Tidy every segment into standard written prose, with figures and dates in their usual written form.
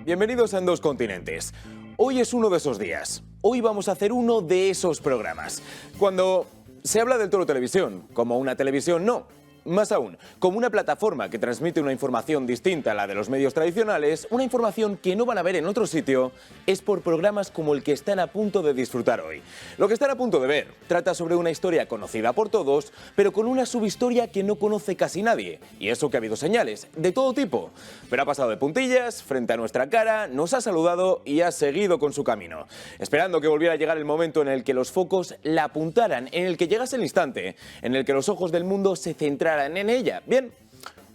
bienvenidos a En Dos Continentes. Hoy es uno de esos días. Hoy vamos a hacer uno de esos programas. Cuando se habla del Toro Televisión, como una televisión, no. Más aún, como una plataforma que transmite una información distinta a la de los medios tradicionales, una información que no van a ver en otro sitio, es por programas como el que están a punto de disfrutar hoy. Lo que están a punto de ver trata sobre una historia conocida por todos, pero con una subhistoria que no conoce casi nadie. Y eso que ha habido señales, de todo tipo. Pero ha pasado de puntillas, frente a nuestra cara, nos ha saludado y ha seguido con su camino. Esperando que volviera a llegar el momento en el que los focos la apuntaran, en el que llegase el instante, en el que los ojos del mundo se centraran en ella. Bien,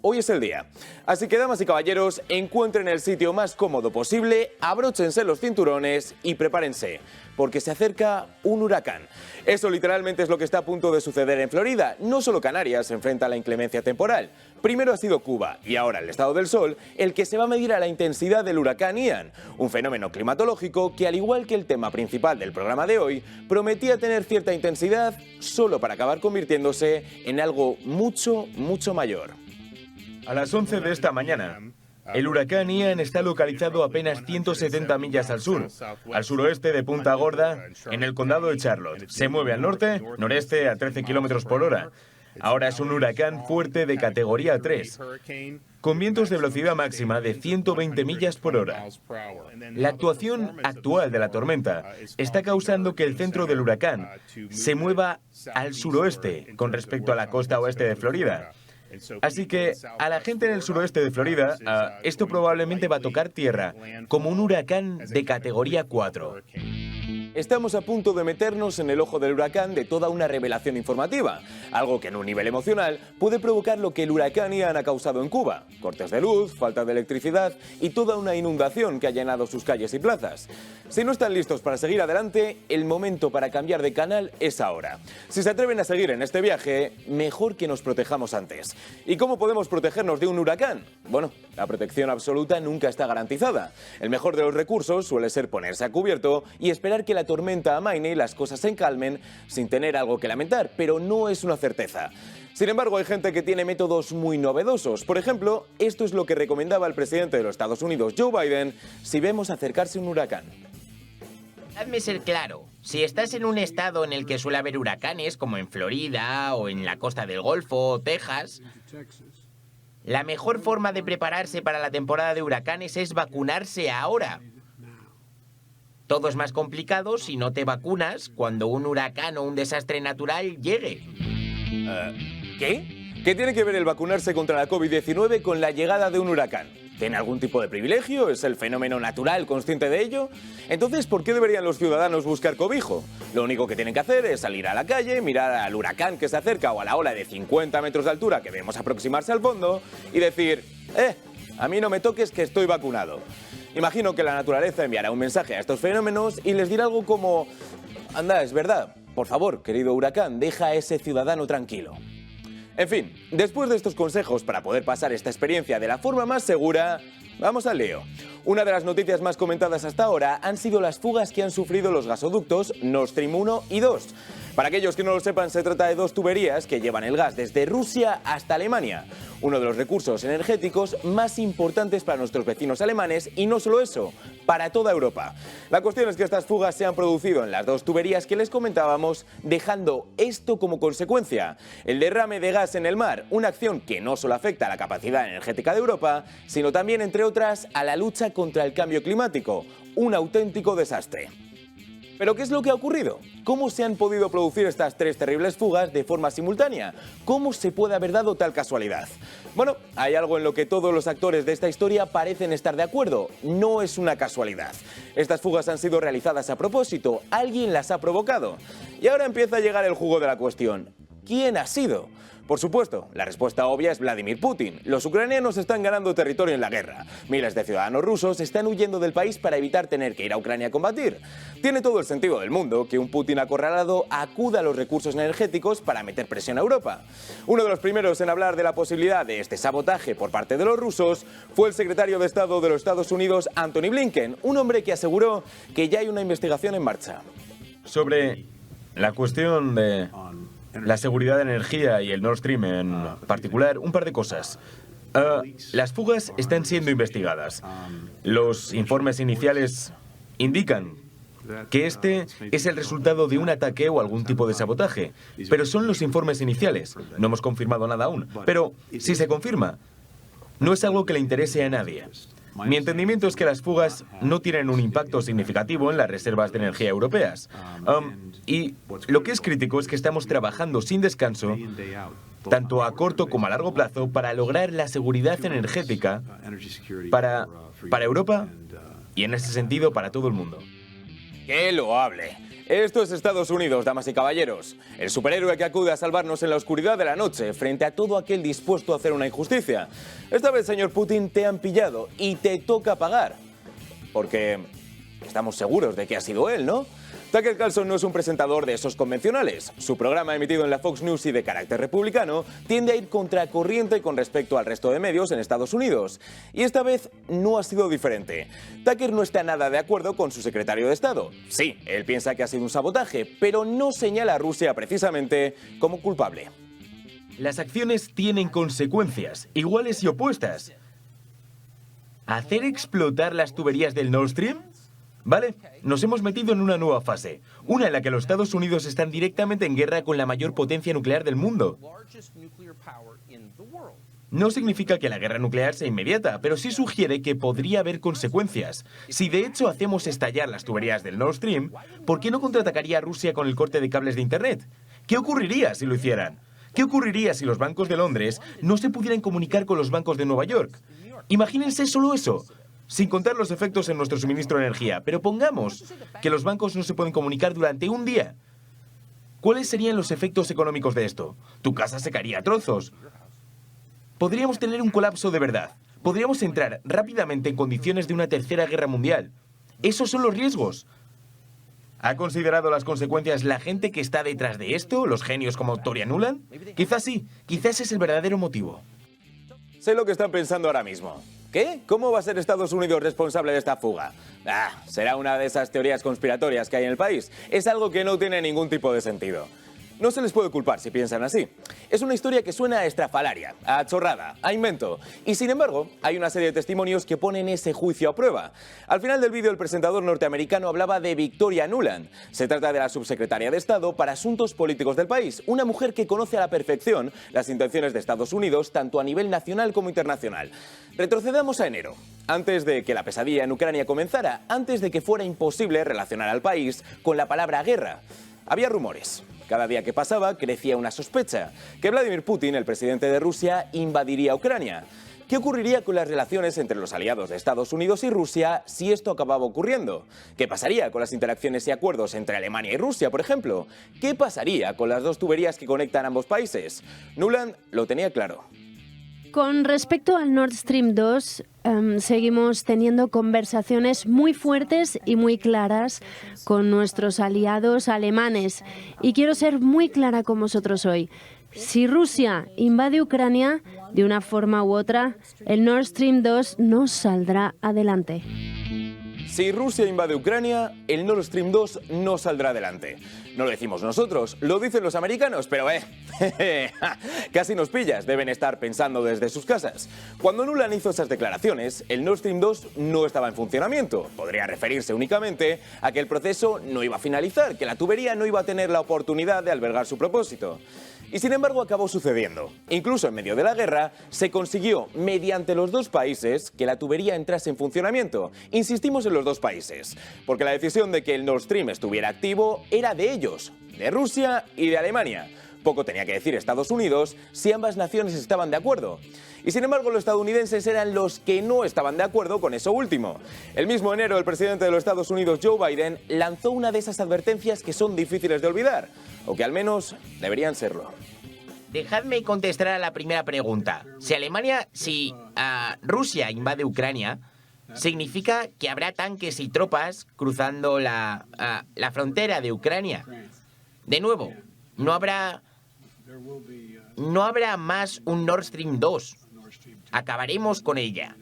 hoy es el día. Así que, damas y caballeros, encuentren el sitio más cómodo posible, abróchense los cinturones y prepárense, porque se acerca un huracán. Eso literalmente es lo que está a punto de suceder en Florida. No solo Canarias se enfrenta a la inclemencia temporal. Primero ha sido Cuba y ahora el Estado del Sol el que se va a medir a la intensidad del huracán Ian, un fenómeno climatológico que, al igual que el tema principal del programa de hoy, prometía tener cierta intensidad solo para acabar convirtiéndose en algo mucho, mucho mayor. A las 11 de esta mañana, el huracán Ian está localizado apenas 170 millas al suroeste de Punta Gorda, en el condado de Charlotte. Se mueve al norte, noreste a 13 kilómetros por hora. Ahora es un huracán fuerte de categoría 3, con vientos de velocidad máxima de 120 millas por hora. La actuación actual de la tormenta está causando que el centro del huracán se mueva al suroeste con respecto a la costa oeste de Florida. Así que a la gente en el suroeste de Florida, esto probablemente va a tocar tierra como un huracán de categoría 4. Estamos a punto de meternos en el ojo del huracán de toda una revelación informativa, algo que en un nivel emocional puede provocar lo que el huracán Ian ha causado en Cuba: cortes de luz, falta de electricidad y toda una inundación que ha llenado sus calles y plazas. Si no están listos para seguir adelante, el momento para cambiar de canal es ahora. Si se atreven a seguir en este viaje, mejor que nos protejamos antes. ¿Y cómo podemos protegernos de un huracán? Bueno, la protección absoluta nunca está garantizada. El mejor de los recursos suele ser ponerse a cubierto y esperar que la tormenta amaine y las cosas se encalmen sin tener algo que lamentar, pero no es una certeza. Sin embargo, hay gente que tiene métodos muy novedosos. Por ejemplo, esto es lo que recomendaba el presidente de los Estados Unidos, Joe Biden, si vemos acercarse un huracán. Hazme ser claro, si estás en un estado en el que suele haber huracanes, como en Florida o en la costa del Golfo o Texas, la mejor forma de prepararse para la temporada de huracanes es vacunarse ahora. Todo es más complicado si no te vacunas cuando un huracán o un desastre natural llegue. ¿Qué? ¿Qué tiene que ver el vacunarse contra la COVID-19 con la llegada de un huracán? ¿Tiene algún tipo de privilegio? ¿Es el fenómeno natural consciente de ello? Entonces, ¿por qué deberían los ciudadanos buscar cobijo? Lo único que tienen que hacer es salir a la calle, mirar al huracán que se acerca o a la ola de 50 metros de altura que vemos aproximarse al fondo y decir: a mí no me toques, que estoy vacunado. Imagino que la naturaleza enviará un mensaje a estos fenómenos y les dirá algo como: anda, es verdad, por favor, querido huracán, deja a ese ciudadano tranquilo. En fin, después de estos consejos para poder pasar esta experiencia de la forma más segura, vamos al lío. Una de las noticias más comentadas hasta ahora han sido las fugas que han sufrido los gasoductos Nord Stream 1 y 2. Para aquellos que no lo sepan, se trata de dos tuberías que llevan el gas desde Rusia hasta Alemania, uno de los recursos energéticos más importantes para nuestros vecinos alemanes, y no solo eso, para toda Europa. La cuestión es que estas fugas se han producido en las dos tuberías que les comentábamos, dejando esto como consecuencia: el derrame de gas en el mar, una acción que no solo afecta a la capacidad energética de Europa, sino también, entre otras, a la lucha contra el cambio climático. Un auténtico desastre. ¿Pero qué es lo que ha ocurrido? ¿Cómo se han podido producir estas tres terribles fugas de forma simultánea? ¿Cómo se puede haber dado tal casualidad? Bueno, hay algo en lo que todos los actores de esta historia parecen estar de acuerdo. No es una casualidad. Estas fugas han sido realizadas a propósito. Alguien las ha provocado. Y ahora empieza a llegar el jugo de la cuestión. ¿Quién ha sido? Por supuesto, la respuesta obvia es Vladimir Putin. Los ucranianos están ganando territorio en la guerra. Miles de ciudadanos rusos están huyendo del país para evitar tener que ir a Ucrania a combatir. Tiene todo el sentido del mundo que un Putin acorralado acuda a los recursos energéticos para meter presión a Europa. Uno de los primeros en hablar de la posibilidad de este sabotaje por parte de los rusos fue el secretario de Estado de los Estados Unidos, Antony Blinken, un hombre que aseguró que ya hay una investigación en marcha. Sobre la cuestión de la seguridad de energía y el Nord Stream en particular, un par de cosas. Las fugas están siendo investigadas. Los informes iniciales indican que este es el resultado de un ataque o algún tipo de sabotaje. Pero son los informes iniciales. No hemos confirmado nada aún. Pero si se confirma, no es algo que le interese a nadie. Mi entendimiento es que las fugas no tienen un impacto significativo en las reservas de energía europeas. Y lo que es crítico es que estamos trabajando sin descanso, tanto a corto como a largo plazo, para lograr la seguridad energética para Europa y, en ese sentido, para todo el mundo. ¡Qué loable! Esto es Estados Unidos, damas y caballeros. El superhéroe que acude a salvarnos en la oscuridad de la noche frente a todo aquel dispuesto a hacer una injusticia. Esta vez, señor Putin, te han pillado y te toca pagar. Porque estamos seguros de que ha sido él, ¿no? Tucker Carlson no es un presentador de esos convencionales. Su programa, emitido en la Fox News y de carácter republicano, tiende a ir contracorriente con respecto al resto de medios en Estados Unidos. Y esta vez no ha sido diferente. Tucker no está nada de acuerdo con su secretario de Estado. Sí, él piensa que ha sido un sabotaje, pero no señala a Rusia precisamente como culpable. Las acciones tienen consecuencias, iguales y opuestas. ¿Hacer explotar las tuberías del Nord Stream? Vale, nos hemos metido en una nueva fase, una en la que los Estados Unidos están directamente en guerra con la mayor potencia nuclear del mundo. No significa que la guerra nuclear sea inmediata, pero sí sugiere que podría haber consecuencias. Si de hecho hacemos estallar las tuberías del Nord Stream, ¿por qué no contraatacaría a Rusia con el corte de cables de Internet? ¿Qué ocurriría si lo hicieran? ¿Qué ocurriría si los bancos de Londres no se pudieran comunicar con los bancos de Nueva York? Imagínense solo eso. Sin contar los efectos en nuestro suministro de energía. Pero pongamos que los bancos no se pueden comunicar durante un día. ¿Cuáles serían los efectos económicos de esto? Tu casa se caería a trozos. Podríamos tener un colapso de verdad. Podríamos entrar rápidamente en condiciones de una tercera guerra mundial. Esos son los riesgos. ¿Ha considerado las consecuencias la gente que está detrás de esto? ¿Los genios como Victoria Nuland? Quizás sí. Quizás es el verdadero motivo. Sé lo que están pensando ahora mismo. ¿Qué? ¿Cómo va a ser Estados Unidos responsable de esta fuga? Será una de esas teorías conspiratorias que hay en el país. Es algo que no tiene ningún tipo de sentido. No se les puede culpar si piensan así. Es una historia que suena a estrafalaria, a chorrada, a invento. Y sin embargo, hay una serie de testimonios que ponen ese juicio a prueba. Al final del vídeo, el presentador norteamericano hablaba de Victoria Nuland. Se trata de la subsecretaria de Estado para Asuntos Políticos del país, una mujer que conoce a la perfección las intenciones de Estados Unidos, tanto a nivel nacional como internacional. Retrocedamos a enero, antes de que la pesadilla en Ucrania comenzara, antes de que fuera imposible relacionar al país con la palabra guerra. Había rumores. Cada día que pasaba crecía una sospecha, que Vladimir Putin, el presidente de Rusia, invadiría Ucrania. ¿Qué ocurriría con las relaciones entre los aliados de Estados Unidos y Rusia si esto acababa ocurriendo? ¿Qué pasaría con las interacciones y acuerdos entre Alemania y Rusia, por ejemplo? ¿Qué pasaría con las dos tuberías que conectan ambos países? Nuland lo tenía claro. Con respecto al Nord Stream 2, seguimos teniendo conversaciones muy fuertes y muy claras con nuestros aliados alemanes. Y quiero ser muy clara con vosotros hoy. Si Rusia invade Ucrania, de una forma u otra, el Nord Stream 2 no saldrá adelante. Si Rusia invade Ucrania, el Nord Stream 2 no saldrá adelante. No lo decimos nosotros, lo dicen los americanos, pero casi nos pillas, deben estar pensando desde sus casas. Cuando Nuland hizo esas declaraciones, el Nord Stream 2 no estaba en funcionamiento. Podría referirse únicamente a que el proceso no iba a finalizar, que la tubería no iba a tener la oportunidad de albergar su propósito. Y sin embargo acabó sucediendo. Incluso en medio de la guerra, se consiguió, mediante los dos países, que la tubería entrase en funcionamiento. Insistimos en los dos países, porque la decisión de que el Nord Stream estuviera activo era de ellos, de Rusia y de Alemania. Poco tenía que decir Estados Unidos si ambas naciones estaban de acuerdo. Y sin embargo, los estadounidenses eran los que no estaban de acuerdo con eso último. El mismo enero, el presidente de los Estados Unidos, Joe Biden, lanzó una de esas advertencias que son difíciles de olvidar, o que al menos deberían serlo. Dejadme contestar a la primera pregunta. Si Rusia invade Ucrania, significa que habrá tanques y tropas cruzando la frontera de Ucrania. De nuevo, no habrá más un Nord Stream 2. Acabaremos con ella.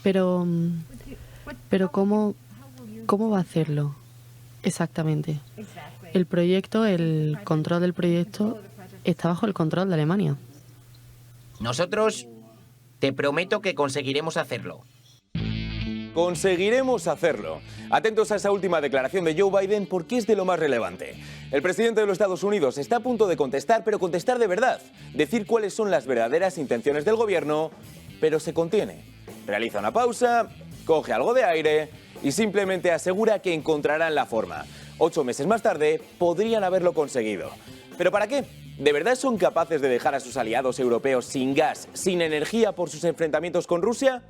Pero ¿cómo va a hacerlo exactamente? El proyecto, el control del proyecto está bajo el control de Alemania. Nosotros te prometo que conseguiremos hacerlo. Conseguiremos hacerlo. Atentos a esa última declaración de Joe Biden porque es de lo más relevante. El presidente de los Estados Unidos está a punto de contestar, pero contestar de verdad. Decir cuáles son las verdaderas intenciones del gobierno, pero se contiene. Realiza una pausa, coge algo de aire y simplemente asegura que encontrarán la forma. 8 meses más tarde podrían haberlo conseguido. ¿Pero para qué? ¿De verdad son capaces de dejar a sus aliados europeos sin gas, sin energía por sus enfrentamientos con Rusia?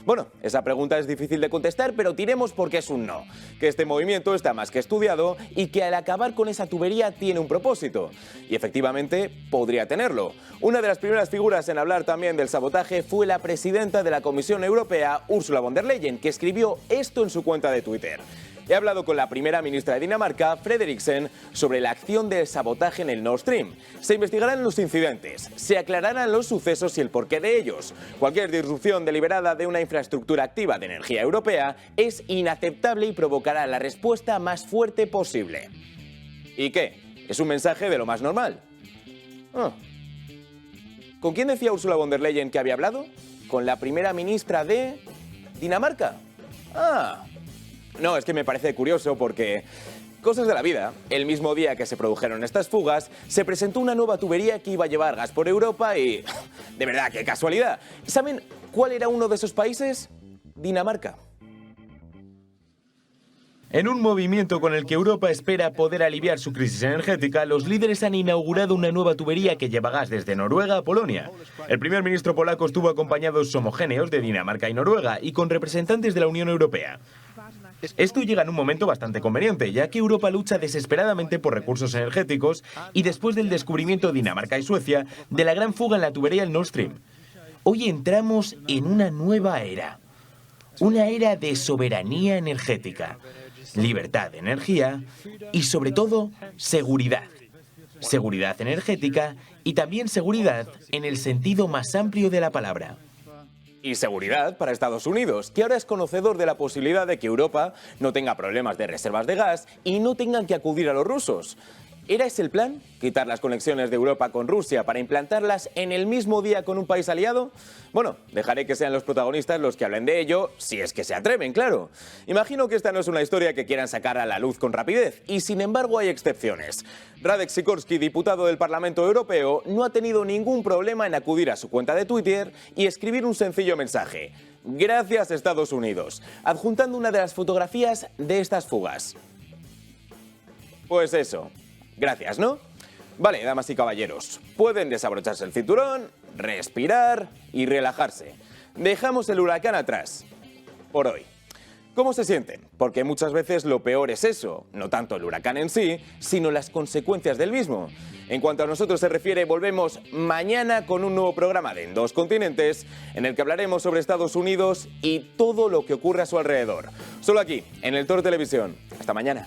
Bueno, esa pregunta es difícil de contestar, pero tiremos porque es un no. Que este movimiento está más que estudiado y que al acabar con esa tubería tiene un propósito. Y efectivamente podría tenerlo. Una de las primeras figuras en hablar también del sabotaje fue la presidenta de la Comisión Europea, Ursula von der Leyen, que escribió esto en su cuenta de Twitter. He hablado con la primera ministra de Dinamarca, Frederiksen, sobre la acción del sabotaje en el Nord Stream. Se investigarán los incidentes, se aclararán los sucesos y el porqué de ellos. Cualquier disrupción deliberada de una infraestructura activa de energía europea es inaceptable y provocará la respuesta más fuerte posible. ¿Y qué? Es un mensaje de lo más normal. ¿Con quién decía Ursula von der Leyen que había hablado? ¿Con la primera ministra de Dinamarca? No, es que me parece curioso porque, cosas de la vida, el mismo día que se produjeron estas fugas, se presentó una nueva tubería que iba a llevar gas por Europa y... de verdad, qué casualidad. ¿Saben cuál era uno de esos países? Dinamarca. En un movimiento con el que Europa espera poder aliviar su crisis energética, los líderes han inaugurado una nueva tubería que lleva gas desde Noruega a Polonia. El primer ministro polaco estuvo acompañado de sus homogéneos de Dinamarca y Noruega y con representantes de la Unión Europea. Esto llega en un momento bastante conveniente, ya que Europa lucha desesperadamente por recursos energéticos y después del descubrimiento de Dinamarca y Suecia de la gran fuga en la tubería del Nord Stream. Hoy entramos en una nueva era. Una era de soberanía energética, libertad de energía y, sobre todo, seguridad. Seguridad energética y también seguridad en el sentido más amplio de la palabra. Y seguridad para Estados Unidos, que ahora es conocedor de la posibilidad de que Europa no tenga problemas de reservas de gas y no tengan que acudir a los rusos. ¿Era ese el plan? ¿Quitar las conexiones de Europa con Rusia para implantarlas en el mismo día con un país aliado? Bueno, dejaré que sean los protagonistas los que hablen de ello, si es que se atreven, claro. Imagino que esta no es una historia que quieran sacar a la luz con rapidez, y sin embargo hay excepciones. Radek Sikorski, diputado del Parlamento Europeo, no ha tenido ningún problema en acudir a su cuenta de Twitter y escribir un sencillo mensaje. Gracias, Estados Unidos, adjuntando una de las fotografías de estas fugas. Pues eso. Gracias, ¿no? Vale, damas y caballeros, pueden desabrocharse el cinturón, respirar y relajarse. Dejamos el huracán atrás, por hoy. ¿Cómo se sienten? Porque muchas veces lo peor es eso, no tanto el huracán en sí, sino las consecuencias del mismo. En cuanto a nosotros se refiere, volvemos mañana con un nuevo programa de En Dos Continentes, en el que hablaremos sobre Estados Unidos y todo lo que ocurre a su alrededor. Solo aquí, en El Toro Televisión. Hasta mañana.